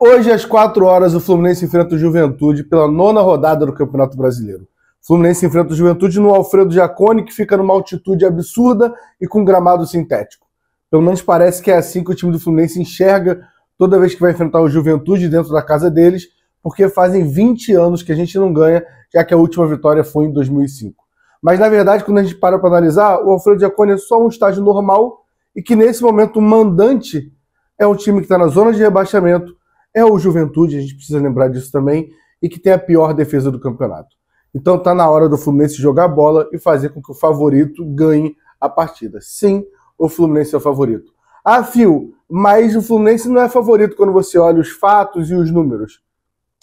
Hoje, às 4 horas, o Fluminense enfrenta o Juventude pela 9ª rodada do Campeonato Brasileiro. O Fluminense enfrenta o Juventude no Alfredo Jaconi, que fica numa altitude absurda e com gramado sintético. Pelo menos parece que é assim que o time do Fluminense enxerga toda vez que vai enfrentar o Juventude dentro da casa deles, porque fazem 20 anos que a gente não ganha, já que a última vitória foi em 2005. Mas, na verdade, quando a gente para analisar, o Alfredo Jaconi é só um estágio normal e que, nesse momento, o mandante é um time que está na zona de rebaixamento, é o Juventude, a gente precisa lembrar disso também, e que tem a pior defesa do campeonato. Então tá na hora do Fluminense jogar bola e fazer com que o favorito ganhe a partida. Sim, o Fluminense é o favorito. Ah, Fio, mas o Fluminense não é favorito quando você olha os fatos e os números.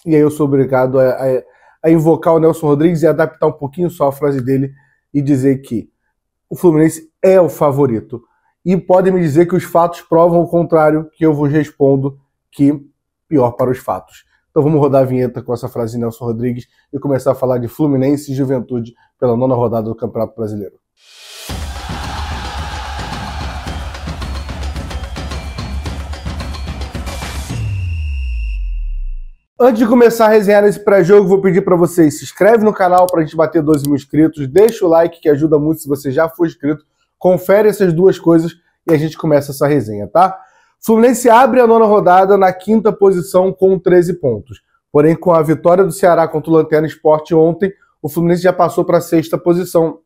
E aí eu sou obrigado a invocar o Nelson Rodrigues e adaptar um pouquinho só a frase dele e dizer que o Fluminense é o favorito. E podem me dizer que os fatos provam o contrário, que eu vos respondo que pior para os fatos. Então vamos rodar a vinheta com essa frase de Nelson Rodrigues e começar a falar de Fluminense e Juventude pela 9ª rodada do Campeonato Brasileiro. Antes de começar a resenhar esse pré-jogo, vou pedir para vocês, se inscreve no canal para a gente bater 12 mil inscritos, deixa o like que ajuda muito se você já for inscrito, confere essas duas coisas e a gente começa essa resenha, tá? Fluminense abre a 9ª rodada na 5ª posição com 13 pontos. Porém, com a vitória do Ceará contra o Lanterna Sport ontem, o Fluminense já passou para a 6ª posição,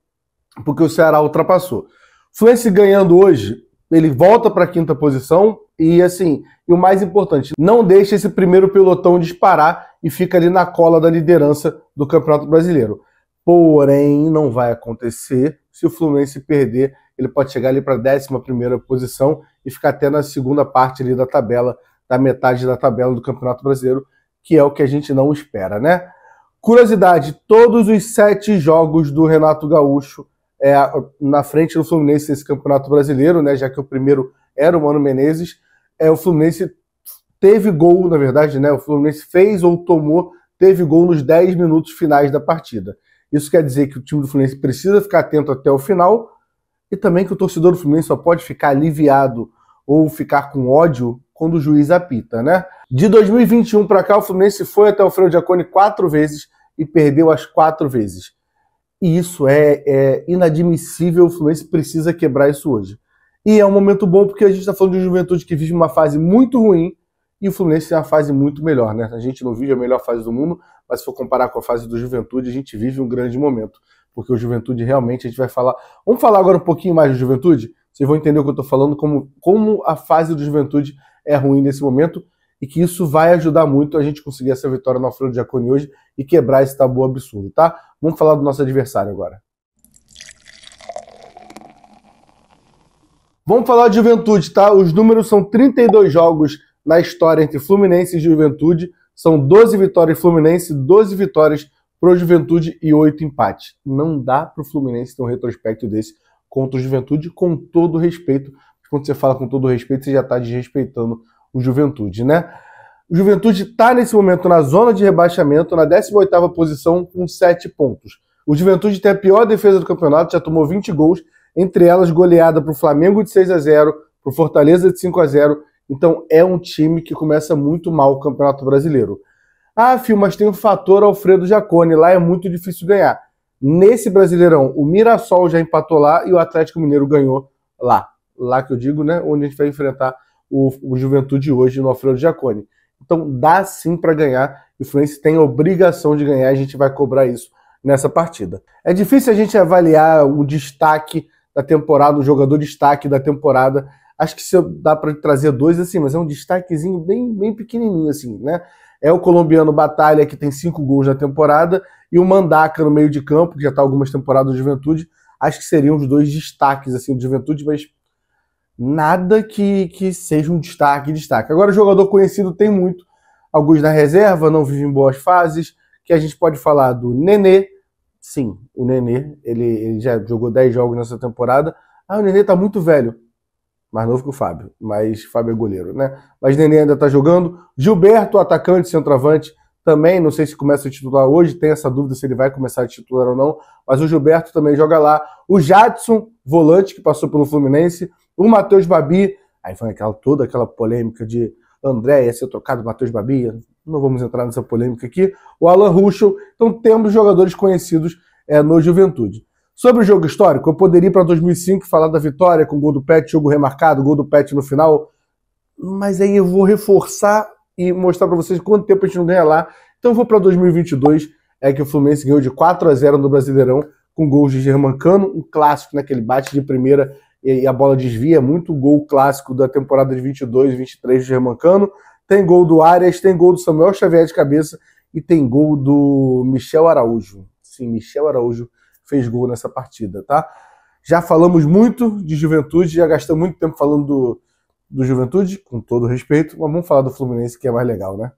porque o Ceará ultrapassou. O Fluminense ganhando hoje, ele volta para a 5ª posição e, assim, e o mais importante, não deixa esse primeiro pelotão disparar e fica ali na cola da liderança do Campeonato Brasileiro. Porém, não vai acontecer se o Fluminense perder. Ele pode chegar ali para a 11ª posição e ficar até na segunda parte ali da tabela, da metade da tabela do Campeonato Brasileiro, que é o que a gente não espera, né? Curiosidade, todos os 7 jogos do Renato Gaúcho na frente do Fluminense nesse Campeonato Brasileiro, né? Já que o primeiro era o Mano Menezes, o Fluminense teve gol, na verdade, né? O Fluminense fez ou teve gol nos 10 minutos finais da partida. Isso quer dizer que o time do Fluminense precisa ficar atento até o final, e também que o torcedor do Fluminense só pode ficar aliviado ou ficar com ódio quando o juiz apita, né? De 2021 para cá, o Fluminense foi até o Alfredo Jaconi 4 vezes e perdeu as 4 vezes. E isso é inadmissível, o Fluminense precisa quebrar isso hoje. E é um momento bom porque a gente está falando de Juventude que vive uma fase muito ruim e o Fluminense tem uma fase muito melhor, né? A gente não vive a melhor fase do mundo, mas se for comparar com a fase do Juventude, a gente vive um grande momento. Porque o Juventude realmente a gente vai falar... Vamos falar agora um pouquinho mais do Juventude? Vocês vão entender o que eu estou falando, como a fase do Juventude é ruim nesse momento e que isso vai ajudar muito a gente conseguir essa vitória no Alfredo Jaconi hoje e quebrar esse tabu absurdo, tá? Vamos falar do nosso adversário agora. Vamos falar de Juventude, tá? Os números são 32 jogos na história entre Fluminense e Juventude. São 12 vitórias Fluminense, 12 vitórias pro Juventude e 8 empates. Não dá pro Fluminense ter um retrospecto desse contra o Juventude, com todo respeito. Quando você fala com todo respeito, você já está desrespeitando o Juventude, né? O Juventude está nesse momento na zona de rebaixamento, na 18ª posição, com 7 pontos. O Juventude tem a pior defesa do campeonato, já tomou 20 gols, entre elas goleada para o Flamengo de 6-0, para o Fortaleza de 5-0. Então é um time que começa muito mal o Campeonato Brasileiro. Ah, Fio, mas tem o fator Alfredo Jaconi, lá é muito difícil ganhar. Nesse Brasileirão, o Mirassol já empatou lá e o Atlético Mineiro ganhou lá. Lá que eu digo, né, onde a gente vai enfrentar o Juventude hoje no Alfredo Jaconi. Então dá sim para ganhar, e o Fluminense tem a obrigação de ganhar, a gente vai cobrar isso nessa partida. É difícil a gente avaliar o destaque da temporada, o jogador destaque da temporada. Acho que se dá para trazer 2 assim, mas é um destaquezinho bem pequenininho assim, né? É o colombiano Batalha, que tem 5 gols na temporada, e o Mandaca no meio de campo, que já está algumas temporadas do Juventude. Acho que seriam os 2 destaques assim, do Juventude, mas nada que seja um destaque. Agora, o jogador conhecido tem muito. Alguns na reserva, não vivem boas fases, que a gente pode falar do Nenê. Sim, o Nenê, ele já jogou 10 jogos nessa temporada. Ah, o Nenê tá muito velho. Mais novo que o Fábio, mas Fábio é goleiro, né? Mas Nenê ainda tá jogando. Gilberto, atacante, centroavante, também, não sei se começa a titular hoje, tem essa dúvida se ele vai começar a titular ou não, mas o Gilberto também joga lá. O Jadson, volante, que passou pelo Fluminense. O Matheus Babi, aí foi toda aquela polêmica de André ia ser trocado, Matheus Babi, não vamos entrar nessa polêmica aqui, o Alan Ruschel, então temos jogadores conhecidos no Juventude. Sobre o jogo histórico, eu poderia ir para 2005 falar da vitória com gol do Pet, jogo remarcado, gol do Pet no final, mas aí eu vou reforçar e mostrar para vocês quanto tempo a gente não ganha lá. Então eu vou para 2022, que o Fluminense ganhou de 4-0 no Brasileirão, com gols de Germancano, um clássico, né, que ele bate de primeira e a bola desvia, muito gol clássico da temporada de 22 e 23 de Germancano. Tem gol do Arias, tem gol do Samuel Xavier de cabeça e tem gol do Michel Araújo. Sim, Michel Araújo fez gol nessa partida, tá? Já falamos muito de Juventude, já gastamos muito tempo falando do Juventude, com todo respeito, mas vamos falar do Fluminense, que é mais legal, né?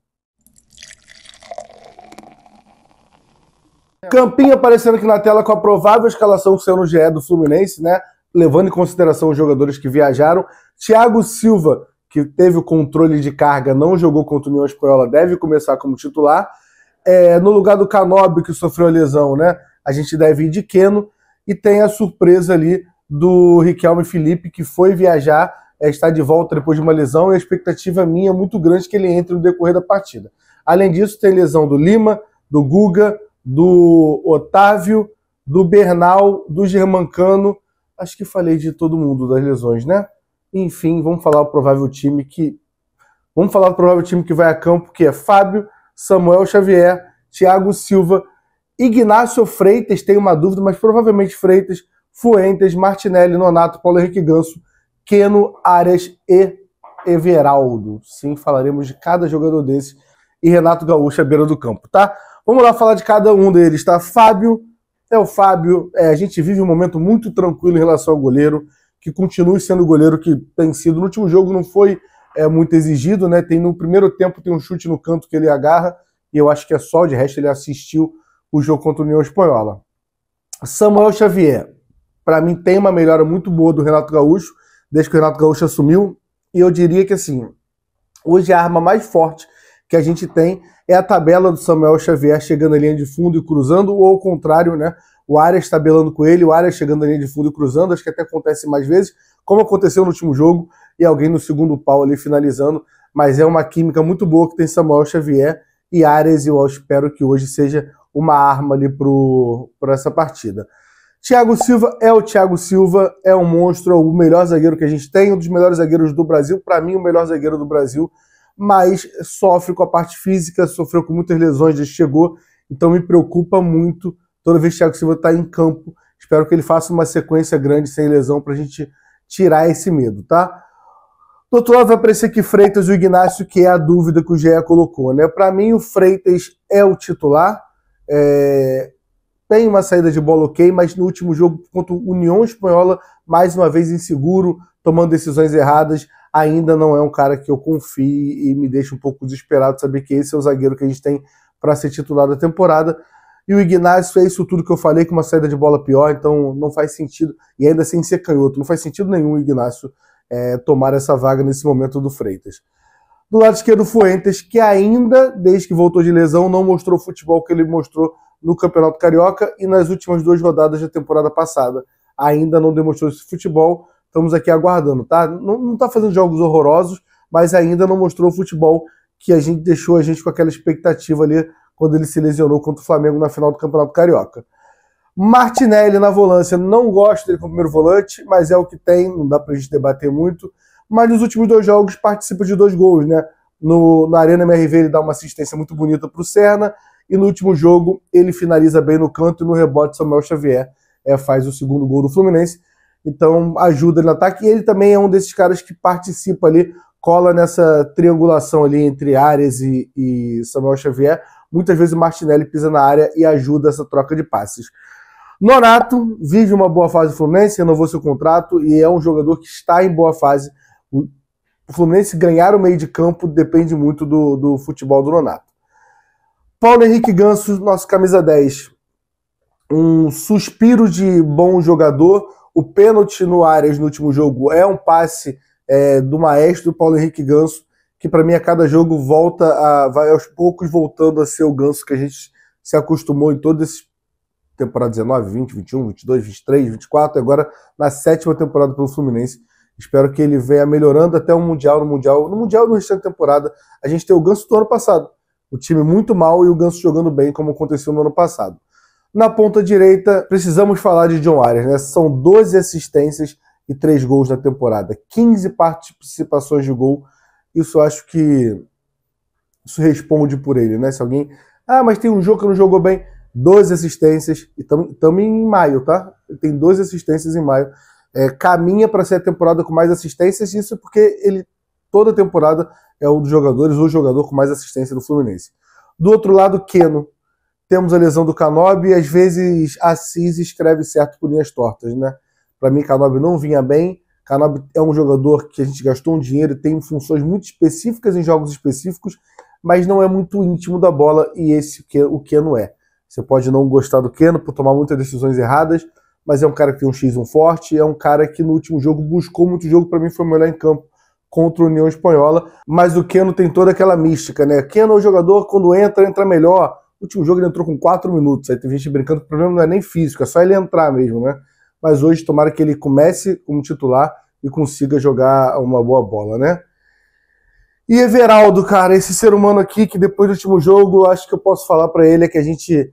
Campinho aparecendo aqui na tela com a provável escalação que saiu no GE do Fluminense, né? Levando em consideração os jogadores que viajaram. Thiago Silva, que teve o controle de carga, não jogou contra o União Espanhola, deve começar como titular. No lugar do Canóbio, que sofreu a lesão, né? A gente deve ir de Keno. E tem a surpresa ali do Riquelme Felipe, que foi viajar, está de volta depois de uma lesão, e a expectativa minha é muito grande que ele entre no decorrer da partida. Além disso, tem lesão do Lima, do Guga, do Otávio, do Bernal, do Germancano. Acho que falei de todo mundo das lesões, né? Enfim, vamos falar do provável time que vai a campo, que é Fábio, Samuel Xavier, Thiago Silva, Ignacio Freitas, tem uma dúvida, mas provavelmente Freitas, Fuentes, Martinelli, Nonato, Paulo Henrique Ganso, Keno, Arias e Everaldo. Sim, falaremos de cada jogador desse. E Renato Gaúcho à beira do campo, tá? Vamos lá falar de cada um deles, tá? Fábio, o Fábio, a gente vive um momento muito tranquilo em relação ao goleiro, que continue sendo o goleiro que tem sido. No último jogo não foi muito exigido, né? No primeiro tempo tem um chute no canto que ele agarra, e eu acho que é só, de resto ele assistiu o jogo contra a União Espanhola. Samuel Xavier, para mim tem uma melhora muito boa do Renato Gaúcho, desde que o Renato Gaúcho assumiu, e eu diria que assim, hoje a arma mais forte que a gente tem é a tabela do Samuel Xavier chegando à linha de fundo e cruzando, ou ao contrário, né? O Arias tabelando com ele, o Arias chegando à linha de fundo e cruzando, acho que até acontece mais vezes, como aconteceu no último jogo, e alguém no segundo pau ali finalizando, mas é uma química muito boa que tem Samuel Xavier e Arias, e eu espero que hoje seja uma arma ali para essa partida. Thiago Silva é o Thiago Silva, é um monstro, é o melhor zagueiro que a gente tem, um dos melhores zagueiros do Brasil, para mim o melhor zagueiro do Brasil, mas sofre com a parte física, sofreu com muitas lesões desde que chegou, então me preocupa muito toda vez que o Thiago Silva está em campo. Espero que ele faça uma sequência grande sem lesão para a gente tirar esse medo, tá? Do outro lado vai aparecer aqui Freitas e o Ignacio, que é a dúvida que o GE colocou, né? Para mim o Freitas é o titular, tem uma saída de bola ok, mas no último jogo contra o União Espanhola, mais uma vez inseguro, tomando decisões erradas, ainda não é um cara que eu confie e me deixa um pouco desesperado de saber que esse é o zagueiro que a gente tem para ser titular da temporada. E o Ignacio é isso tudo que eu falei, com uma saída de bola pior, então não faz sentido, e ainda sem ser canhoto, não faz sentido nenhum o Ignacio tomar essa vaga nesse momento do Freitas. Do lado esquerdo, o Fuentes, que ainda, desde que voltou de lesão, não mostrou o futebol que ele mostrou no Campeonato Carioca e nas últimas 2 rodadas da temporada passada. Ainda não demonstrou esse futebol, estamos aqui aguardando, tá? Não está fazendo jogos horrorosos, mas ainda não mostrou o futebol que a gente deixou a gente com aquela expectativa ali quando ele se lesionou contra o Flamengo na final do Campeonato Carioca. Martinelli na volância, não gosto dele como primeiro volante, mas é o que tem, não dá pra gente debater muito. Mas nos últimos 2 jogos participa de 2 gols, né? Na Arena MRV ele dá uma assistência muito bonita pro Serna, e no último jogo ele finaliza bem no canto e no rebote Samuel Xavier faz o segundo gol do Fluminense. Então ajuda ele no ataque, e ele também é um desses caras que participa ali, cola nessa triangulação ali entre Arias e Samuel Xavier. Muitas vezes o Martinelli pisa na área e ajuda essa troca de passes. Nonato vive uma boa fase do Fluminense, renovou seu contrato e é um jogador que está em boa fase. O Fluminense ganhar o meio de campo depende muito do futebol do Nonato. Paulo Henrique Ganso, nosso camisa 10. Um suspiro de bom jogador. O pênalti no Arias no último jogo é um passe do maestro Paulo Henrique Ganso, que para mim a cada jogo vai aos poucos voltando a ser o Ganso que a gente se acostumou em todos esses temporada 19, 20, 21, 22, 23, 24, agora na 7ª temporada pelo Fluminense, Espero que ele venha melhorando até o Mundial. No restante da temporada, a gente tem o Ganso do ano passado. O time muito mal e o Ganso jogando bem, como aconteceu no ano passado. Na ponta direita, precisamos falar de John Arias, né? São 12 assistências e 3 gols na temporada. 15 participações de gol. Isso acho que isso responde por ele, né? Se alguém... mas tem um jogo que não jogou bem. 12 assistências. E estamos em maio, tá? Ele tem 12 assistências em maio. Caminha para ser a temporada com mais assistências. Isso porque ele, toda temporada, é um dos jogadores, o jogador com mais assistência do Fluminense. Do outro lado, Keno. Temos a lesão do Canóbio e às vezes Assis escreve certo por linhas tortas, né? Para mim, Canóbio não vinha bem. Canóbio é um jogador que a gente gastou um dinheiro e tem funções muito específicas em jogos específicos, mas não é muito íntimo da bola, e o Keno é. Você pode não gostar do Keno por tomar muitas decisões erradas, mas é um cara que tem um X1 forte, é um cara que no último jogo buscou muito jogo, para mim foi o melhor em campo contra a União Espanhola, mas o Keno tem toda aquela mística, né? Keno é um jogador, quando entra melhor. No último jogo ele entrou com 4 minutos, aí tem gente brincando que o problema não é nem físico, é só ele entrar mesmo, né? Mas hoje tomara que ele comece como titular e consiga jogar uma boa bola, né? E Everaldo, cara, esse ser humano aqui que depois do último jogo, acho que eu posso falar para ele é que a gente,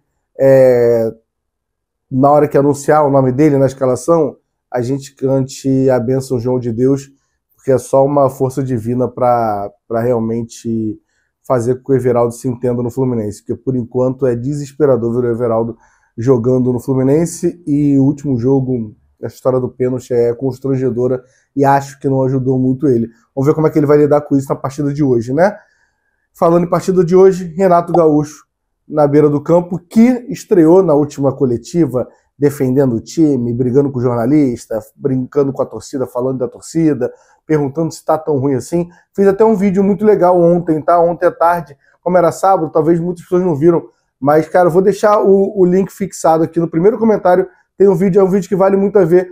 na hora que anunciar o nome dele na escalação, a gente cante a bênção João de Deus, porque é só uma força divina para realmente fazer com que o Everaldo se entenda no Fluminense, porque por enquanto é desesperador ver o Everaldo jogando no Fluminense, e o último jogo, a história do pênalti é constrangedora e acho que não ajudou muito ele. Vamos ver como é que ele vai lidar com isso na partida de hoje, né? Falando em partida de hoje, Renato Gaúcho na beira do campo, que estreou na última coletiva, defendendo o time, brigando com o jornalista, brincando com a torcida, falando da torcida, perguntando se tá tão ruim assim. Fiz até um vídeo muito legal ontem, tá? Ontem à tarde, como era sábado, talvez muitas pessoas não viram, mas, cara, eu vou deixar o link fixado aqui no primeiro comentário. Tem um vídeo, é um vídeo que vale muito a ver,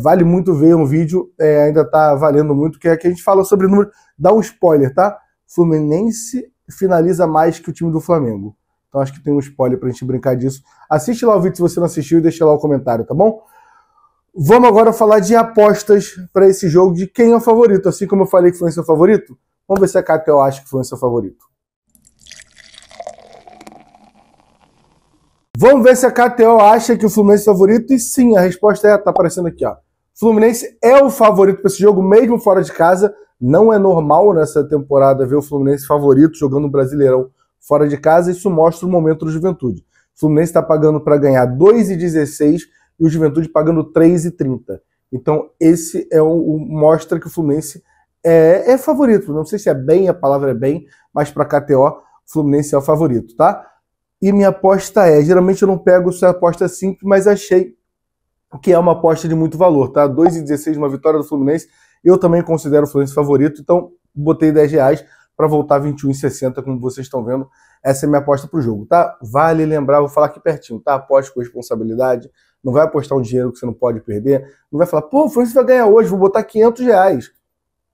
vale muito ver, um vídeo, ainda tá valendo muito, que é que a gente fala sobre o número, dá um spoiler, tá? Fluminense finaliza mais que o time do Flamengo. Então acho que tem um spoiler pra gente brincar disso. Assiste lá o vídeo se você não assistiu e deixa lá o comentário, tá bom? Vamos agora falar de apostas para esse jogo, de quem é o favorito. Assim como eu falei que foi o seu favorito, vamos ver se a KTO acha que foi o seu favorito. Vamos ver se a KTO acha que o Fluminense é o favorito. E sim, a resposta tá aparecendo aqui, ó. Fluminense é o favorito para esse jogo, mesmo fora de casa. Não é normal nessa temporada ver o Fluminense favorito jogando o Brasileirão fora de casa. Isso mostra o momento do Juventude. O Fluminense está pagando para ganhar 2,16 e o Juventude pagando 3,30. Então esse mostra que o Fluminense é favorito. Não sei se é bem, a palavra é bem, mas para a KTO, o Fluminense é o favorito, tá? E minha aposta geralmente eu não pego essa aposta simples, mas achei que é uma aposta de muito valor, tá? 2,16 uma vitória do Fluminense. Eu também considero o Fluminense favorito, então botei R$10 para voltar 21,60, como vocês estão vendo. Essa é a minha aposta pro jogo, tá? Vale lembrar, vou falar aqui pertinho, tá? Aposte com responsabilidade. Não vai apostar um dinheiro que você não pode perder. Não vai falar, pô, o Fluminense vai ganhar hoje, vou botar R$500.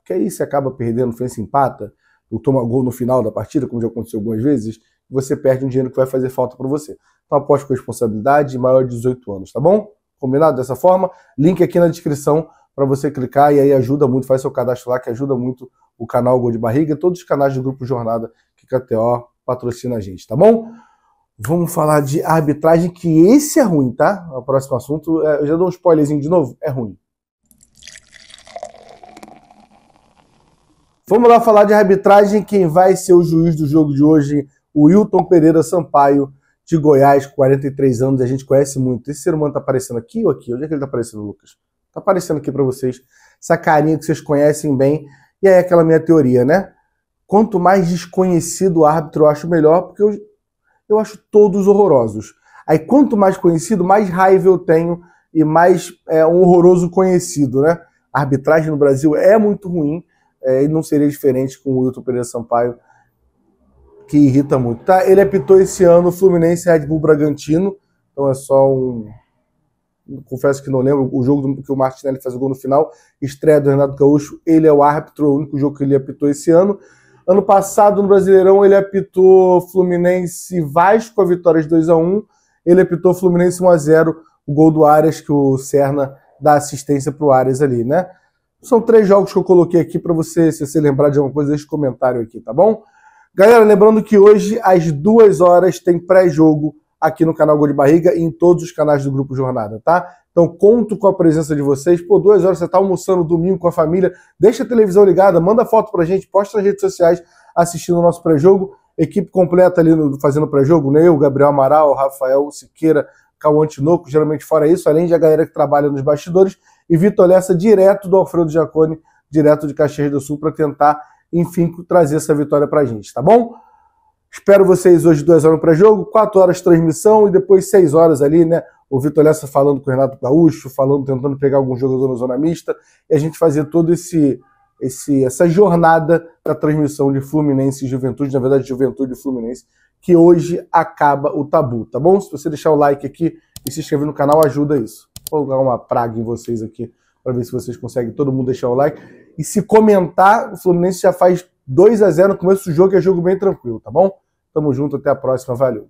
Que aí você acaba perdendo, o Fluminense empata, ou toma gol no final da partida, como já aconteceu algumas vezes, você perde um dinheiro que vai fazer falta para você. Então aposte com responsabilidade, maior de 18 anos, tá bom? Combinado dessa forma? Link aqui na descrição para você clicar e aí ajuda muito, faz seu cadastro lá, que ajuda muito o canal Gol de Barriga e todos os canais do Grupo Jornada que a KTO patrocina a gente, tá bom? Vamos falar de arbitragem, que esse é ruim, tá? O próximo assunto, eu já dou um spoilerzinho de novo, é ruim. Vamos lá falar de arbitragem, quem vai ser o juiz do jogo de hoje, o Wilton Pereira Sampaio, de Goiás, 43 anos, a gente conhece muito. Esse ser humano tá aparecendo aqui ou aqui? Onde é que ele tá aparecendo, Lucas? Tá aparecendo aqui para vocês, essa carinha que vocês conhecem bem, e aí aquela minha teoria, né? Quanto mais desconhecido o árbitro eu acho melhor, porque eu acho todos horrorosos. Aí quanto mais conhecido, mais raiva eu tenho e mais um horroroso conhecido, né? A arbitragem no Brasil é muito ruim, e não seria diferente com o Wilton Pereira Sampaio, que irrita muito, tá? Ele apitou esse ano o Fluminense e Red Bull Bragantino, então é só um... Confesso que não lembro, o jogo que o Martinelli fez o gol no final, estreia do Renato Gaúcho, ele é o árbitro, o único jogo que ele apitou esse ano. Ano passado, no Brasileirão, ele apitou Fluminense e Vasco, a vitória de 2-1, ele apitou Fluminense 1-0, o gol do Arias, que o Serna dá assistência pro Arias ali, né? São 3 jogos que eu coloquei aqui para você, se você lembrar de alguma coisa, deixa um comentário aqui, tá bom? Galera, lembrando que hoje, às 2 horas, tem pré-jogo aqui no canal Gol de Barriga e em todos os canais do Grupo Jornada, tá? Então, conto com a presença de vocês. Pô, 2 horas, você tá almoçando domingo com a família, deixa a televisão ligada, manda foto pra gente, posta nas redes sociais assistindo o nosso pré-jogo. Equipe completa ali fazendo pré-jogo, né? Eu, Gabriel Amaral, Rafael Siqueira, Cauã Tinoco, geralmente fora isso, além de a galera que trabalha nos bastidores, e Vitor Lessa, direto do Alfredo Jaconi, direto de Caxias do Sul, para tentar, enfim, trazer essa vitória pra gente, tá bom? Espero vocês hoje 2 horas no pré-jogo, 4 horas de transmissão e depois 6 horas ali, né? O Vitor Lessa falando com o Renato Gaúcho, tentando pegar algum jogador na zona mista, e a gente fazer todo essa jornada da transmissão de Fluminense e Juventude, na verdade Juventude e Fluminense, que hoje acaba o tabu, tá bom? Se você deixar o like aqui e se inscrever no canal, ajuda isso. Vou dar uma praga em vocês aqui, para ver se vocês conseguem todo mundo deixar o like. E se comentar, o Fluminense já faz 2 a 0 no começo do jogo, é jogo bem tranquilo, tá bom? Tamo junto, até a próxima, valeu.